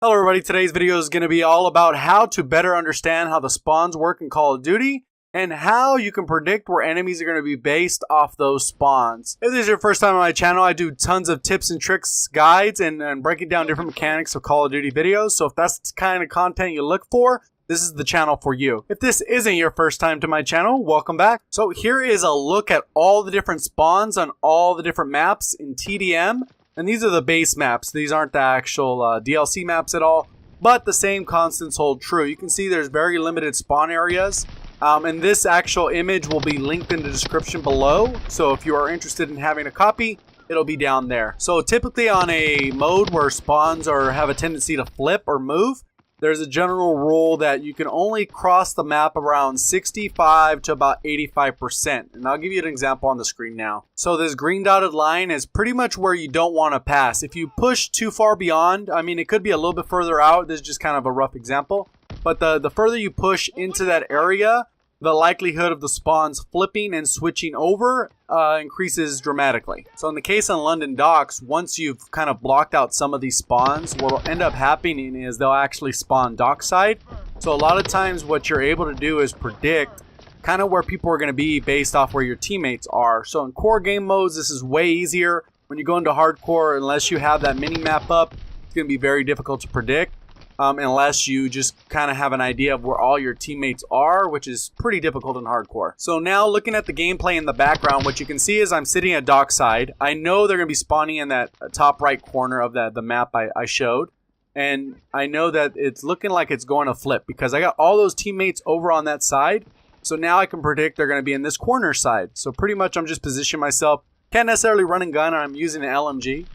Hello everybody, today's video is going to be all about how to better understand how the spawns work in Call of Duty and how you can predict where enemies are going to be based off those spawns. If this is your first time on my channel, I do tons of tips and tricks, guides, and breaking down different mechanics of Call of Duty videos. So if that's the kind of content you look for, this is the channel for you. If this isn't your first time to my channel, welcome back. So here is a look at all the different spawns on all the different maps in TDM. And these are the base maps. These aren't the actual DLC maps at all, but the same constants hold true. You can see there's very limited spawn areas. And this actual image will be linked in the description below. So if you are interested in having a copy, it'll be down there. So typically on a mode where spawns have a tendency to flip or move, there's a general rule that you can only cross the map around 65 to about 85%. And I'll give you an example on the screen now. So this green dotted line is pretty much where you don't want to pass. If you push too far beyond, I mean, it could be a little bit further out. This is just kind of a rough example. But the further you push into that area, the likelihood of the spawns flipping and switching over increases dramatically. So in the case on London Docks, once you've kind of blocked out some of these spawns, what will end up happening is they'll actually spawn dockside. So a lot of times what you're able to do is predict kind of where people are going to be based off where your teammates are. So in core game modes, this is way easier. When you go into hardcore, unless you have that mini map up, it's going to be very difficult to predict. Unless you just kind of have an idea of where all your teammates are, which is pretty difficult in hardcore. So now looking at the gameplay in the background, what you can see is I'm sitting at dockside. I know they're going to be spawning in that top right corner of the map I showed. And I know that it's looking like it's going to flip because I got all those teammates over on that side. So now I can predict they're going to be in this corner side. So pretty much I'm just positioning myself. Can't necessarily run and gun, I'm using an LMG.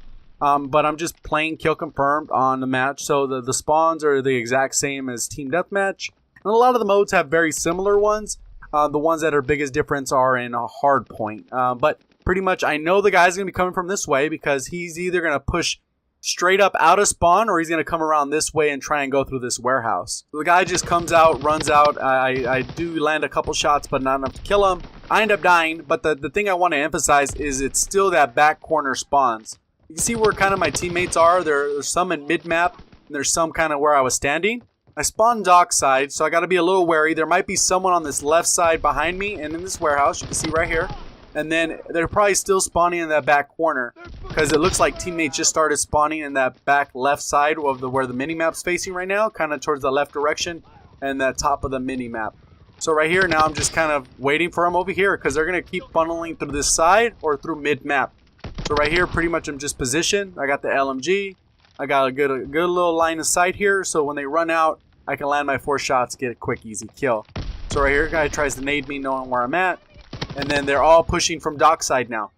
But I'm just playing kill confirmed on the match. So the spawns are the exact same as Team Deathmatch. And a lot of the modes have very similar ones. The ones that are biggest difference are in a hard point. But pretty much I know the guy's going to be coming from this way because he's either going to push straight up out of spawn or he's going to come around this way and try and go through this warehouse. So the guy just comes out, runs out. I do land a couple shots, but not enough to kill him. I end up dying, but the thing I want to emphasize is it's still that back corner spawns. You can see where kind of my teammates are. There's some in mid-map, and there's some kind of where I was standing. I spawned dockside, so I got to be a little wary. There might be someone on this left side behind me and in this warehouse. You can see right here. And then they're probably still spawning in that back corner because it looks like teammates just started spawning in that back left side of where the mini-map's facing right now, kind of towards the left direction and the top of the mini-map. So right here now I'm just kind of waiting for them over here because they're going to keep funneling through this side or through mid-map. So right here, pretty much I'm just positioned. I got the LMG. I got a good little line of sight here. So when they run out, I can land my 4 shots, get a quick, easy kill. So right here, guy tries to nade me knowing where I'm at. And then they're all pushing from dockside now.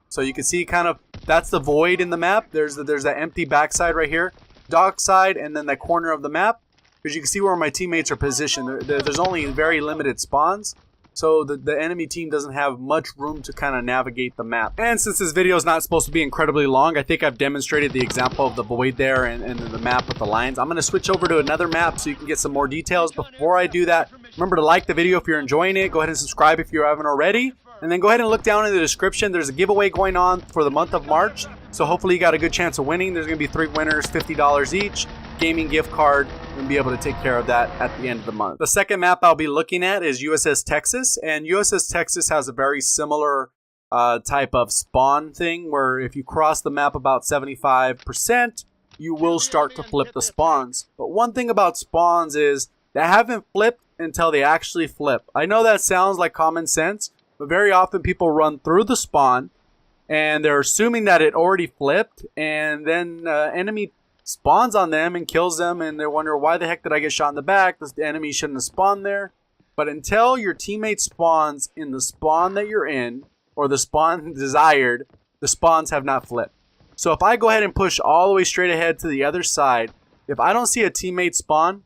So you can see kind of, that's the void in the map. There's that empty backside right here. Dockside and then that corner of the map. Because you can see where my teammates are positioned. There's only very limited spawns. So the enemy team doesn't have much room to kind of navigate the map. And since this video is not supposed to be incredibly long, I think I've demonstrated the example of the void there and the map with the lines. I'm going to switch over to another map so you can get some more details. Before I do that, remember to like the video if you're enjoying it. Go ahead and subscribe if you haven't already. And then go ahead and look down in the description. There's a giveaway going on for the month of March. So hopefully you got a good chance of winning. There's going to be 3 winners, $50 each. Gaming gift card, and be able to take care of that at the end of the month. The second map I'll be looking at is USS Texas, and USS Texas has a very similar type of spawn thing where if you cross the map about 75%, you will start to flip the spawns. But one thing about spawns is they haven't flipped until they actually flip. I know that sounds like common sense, but very often people run through the spawn and they're assuming that it already flipped, and then enemy spawns on them and kills them, and they wonder, why the heck did I get shot in the back? The enemy shouldn't have spawned there. But until your teammate spawns in the spawn that you're in, or the spawn desired, the spawns have not flipped. So if I go ahead and push all the way straight ahead to the other side, if I don't see a teammate spawn,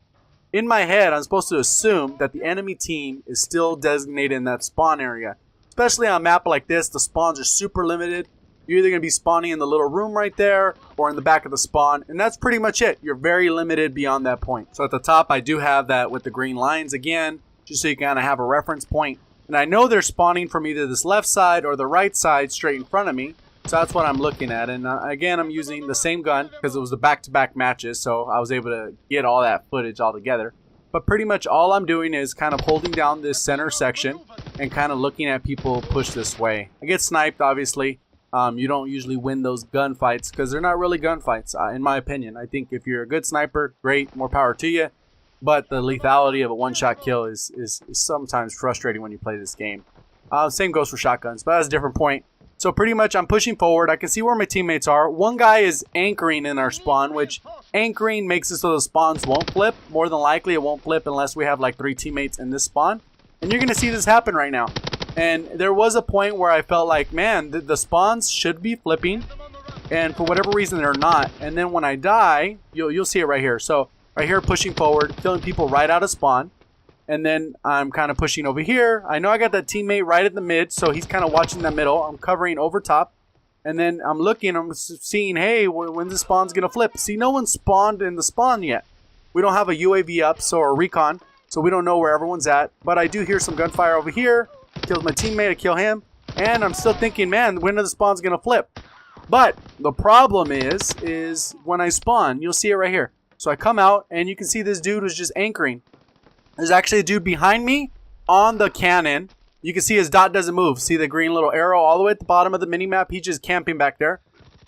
in my head I'm supposed to assume that the enemy team is still designated in that spawn area. Especially on a map like this, the spawns are super limited. You're either going to be spawning in the little room right there or in the back of the spawn. And that's pretty much it. You're very limited beyond that point. So at the top, I do have that with the green lines again, just so you kind of have a reference point. And I know they're spawning from either this left side or the right side straight in front of me. So that's what I'm looking at. And again, I'm using the same gun because it was the back-to-back matches, so I was able to get all that footage all together. But pretty much all I'm doing is kind of holding down this center section and kind of looking at people push this way. I get sniped, obviously. You don't usually win those gunfights because they're not really gunfights, in my opinion. I think if you're a good sniper, great, more power to you. But the lethality of a one-shot kill is sometimes frustrating when you play this game. Same goes for shotguns, but that's a different point. So pretty much I'm pushing forward. I can see where my teammates are. One guy is anchoring in our spawn, which anchoring makes it so the spawns won't flip. More than likely it won't flip unless we have like 3 teammates in this spawn. And you're going to see this happen right now. And there was a point where I felt like, man, the spawns should be flipping. And for whatever reason, they're not. And then when I die, you'll see it right here. So right here, pushing forward, killing people right out of spawn. And then I'm kind of pushing over here. I know I got that teammate right in the mid, so he's kind of watching the middle. I'm covering over top. And then I'm looking, I'm seeing, hey, when's the spawn's going to flip? See, no one spawned in the spawn yet. We don't have a UAV up, so or recon, so we don't know where everyone's at. But I do hear some gunfire over here. Kills my teammate, I kill him. And I'm still thinking, man, when are the spawns going to flip? But the problem is when I spawn, you'll see it right here. So I come out, and you can see this dude was just anchoring. There's actually a dude behind me on the cannon. You can see his dot doesn't move. See the green little arrow all the way at the bottom of the minimap? He's just camping back there,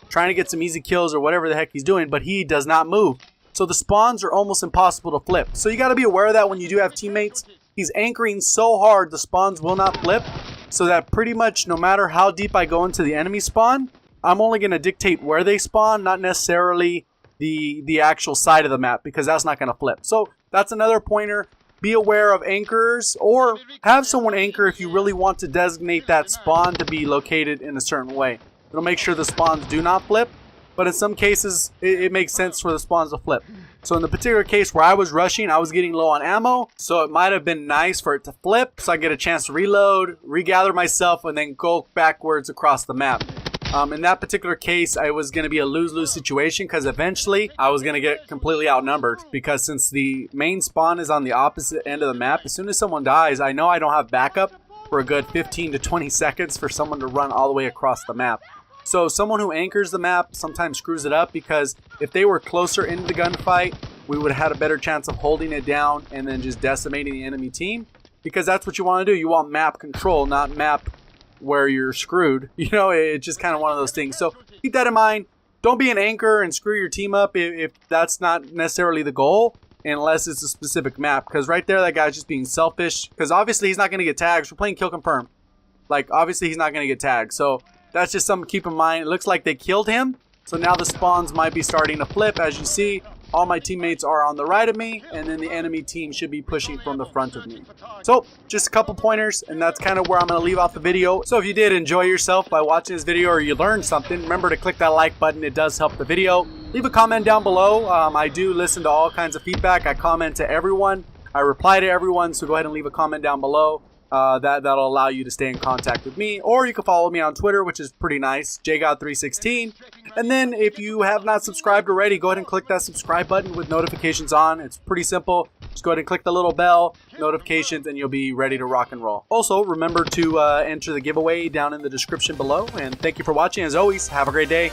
trying to get some easy kills or whatever the heck he's doing, but he does not move. So the spawns are almost impossible to flip. So you got to be aware of that when you do have teammates. He's anchoring so hard the spawns will not flip, so that pretty much no matter how deep I go into the enemy spawn, I'm only going to dictate where they spawn, not necessarily the actual side of the map, because that's not going to flip. So that's another pointer. Be aware of anchors, or have someone anchor if you really want to designate that spawn to be located in a certain way. It'll make sure the spawns do not flip, but in some cases, it makes sense for the spawns to flip. So in the particular case where I was rushing, I was getting low on ammo, so it might have been nice for it to flip, so I get a chance to reload, regather myself, and then go backwards across the map. In that particular case, I was going to be a lose-lose situation because eventually I was going to get completely outnumbered, because since the main spawn is on the opposite end of the map, as soon as someone dies, I know I don't have backup for a good 15 to 20 seconds for someone to run all the way across the map. So someone who anchors the map sometimes screws it up, because if they were closer into the gunfight, we would have had a better chance of holding it down and then just decimating the enemy team, because that's what you want to do. You want map control, not map where you're screwed. You know, it's just kind of one of those things. So keep that in mind. Don't be an anchor and screw your team up if that's not necessarily the goal, unless it's a specific map. Because right there, that guy's just being selfish, because obviously he's not going to get tagged. We're playing kill confirm. Like, obviously he's not going to get tagged. So that's just something to keep in mind. It looks like they killed him, so now the spawns might be starting to flip. As you see, all my teammates are on the right of me, and then the enemy team should be pushing from the front of me. So just a couple pointers, and that's kind of where I'm going to leave off the video. So if you did enjoy yourself by watching this video, or you learned something, remember to click that like button. It does help the video. Leave a comment down below. I do listen to all kinds of feedback. I comment to everyone. I reply to everyone, so go ahead and leave a comment down below. That'll allow you to stay in contact with me, or you can follow me on Twitter, which is pretty nice, jgod316. And then if you have not subscribed already, go ahead and click that subscribe button with notifications on. It's pretty simple. Just go ahead and click the little bell, notifications, and you'll be ready to rock and roll. Also, remember to enter the giveaway down in the description below. And thank you for watching. As always, have a great day.